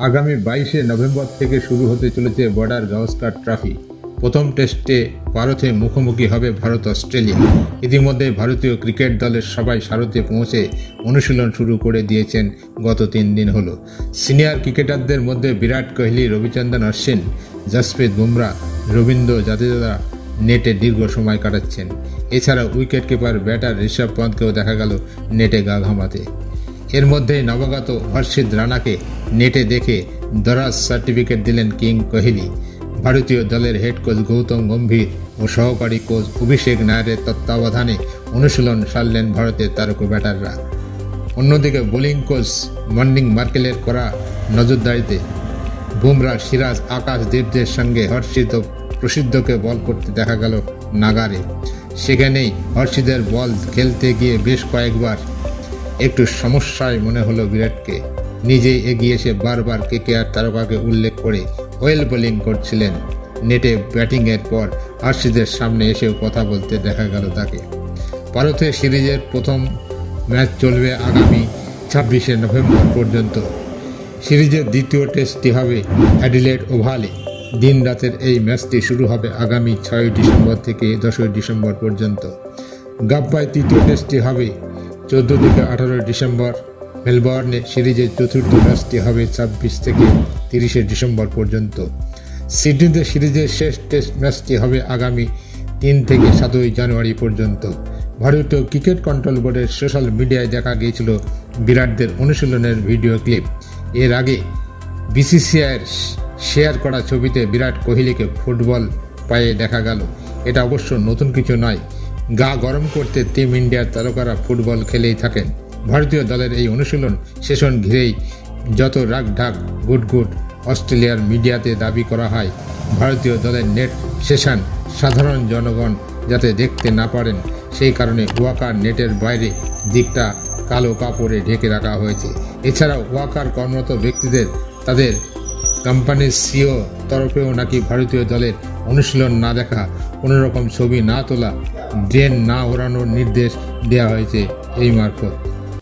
আগামী 22শে নভেম্বর থেকে শুরু হতে চলেছে বর্ডার গাওস্কর ট্রফি। প্রথম টেস্টে ভারতে মুখোমুখি হবে ভারত অস্ট্রেলিয়া। ইতিমধ্যে ভারতীয় ক্রিকেট দলের সবাই ভারতে পৌঁছে অনুশীলন শুরু করে দিয়েছেন গত 3 দিন হলো। সিনিয়র ক্রিকেটারদের মধ্যে বিরাট কোহলি, রবিচন্দ্রন অশ্বিন, জসপ্রীত বুমরা, রবীন্দ্র জাদেজা নেটে দীর্ঘ সময় কাটাচ্ছেন। এছাড়া উইকেট কিপার ব্যাটার ঋষভ পন্থকেও দেখা গেল নেটে গা ঘামাতে। এর মধ্যেই নবাগত হর্ষিত রানাকে নেটে দেখে দরাজ সার্টিফিকেট দিলেন কিং কোহলি। ভারতীয় দলের হেড কোচ গৌতম গম্ভীর ও সহকারী কোচ অভিষেক নায়ারের তত্ত্বাবধানে অনুশীলন সারলেন ভারতের তারকা ব্যাটাররা। অন্যদিকে বোলিং কোচ মর্নিং মার্কেলের করা নজরদারিতে বুমরা, সিরাজ, আকাশ দেবদের সঙ্গে হর্ষিত প্রসিদ্ধকে বল করতে দেখা গেল নাগারে। সেখানেই হর্ষিদের বল খেলতে গিয়ে বেশ কয়েকবার একটু সমস্যায় মনে হলো বিরাটকে। নিজেই এগিয়ে এসে বারবার কেকেআর তারকাকে উল্লেখ করে ওয়েল বোলিং করছিলেন। নেটে ব্যাটিংয়ের পর হর্ষিদের সামনে এসেও কথা বলতে দেখা গেল তাকে। ভারতের সিরিজের প্রথম ম্যাচ চলবে আগামী 26শে নভেম্বর পর্যন্ত। সিরিজের দ্বিতীয় টেস্টটি হবে অ্যাডিলেড ওভালে। দিন রাতের এই ম্যাচটি শুরু হবে আগামী 6 ডিসেম্বর থেকে 10 ডিসেম্বর পর্যন্ত। গাব্বায় তৃতীয় টেস্টটি হবে 14 থেকে 18 ডিসেম্বর। মেলবোর্নে সিরিজের চতুর্থ ম্যাচটি হবে 26 থেকে 30 ডিসেম্বর পর্যন্ত। সিডনিতে সিরিজের শেষ টেস্ট ম্যাচটি হবে আগামী 3 থেকে 7 জানুয়ারি পর্যন্ত। ভারতীয় ক্রিকেট কন্ট্রোল বোর্ডের সোশ্যাল মিডিয়ায় দেখা গিয়েছিল বিরাটদের অনুশীলনের ভিডিও ক্লিপ। এর আগে বিসিসিআইয়ের শেয়ার করা ছবিতে বিরাট কোহলিকে ফুটবল পায়ে দেখা গেল। এটা অবশ্য নতুন কিছু নয়। গা গরম করতে টিম ইন্ডিয়ার তারকারা ফুটবল খেলেই থাকেন। ভারতীয় দলের এই অনুশীলন সেশন ঘিরেই যত রাগঢাক গুটগুট। অস্ট্রেলিয়ার মিডিয়াতে দাবি করা হয় ভারতীয় দলের নেট সেশন সাধারণ জনগণ যাতে দেখতে না পারেন সেই কারণে ওয়াকার নেটের বাইরে দিকটা কালো কাপড়ে ঢেকে রাখা হয়েছে। এছাড়াও ওয়াকার কর্মরত ব্যক্তিদের তাদের কোম্পানির সিও তরফেও নাকি ভারতীয় দলের অনুশীলন না দেখা, কোনো রকম ছবি না তোলা, ড্রেন না ওড়ানোর নির্দেশ দেওয়া হয়েছে এই মারফত।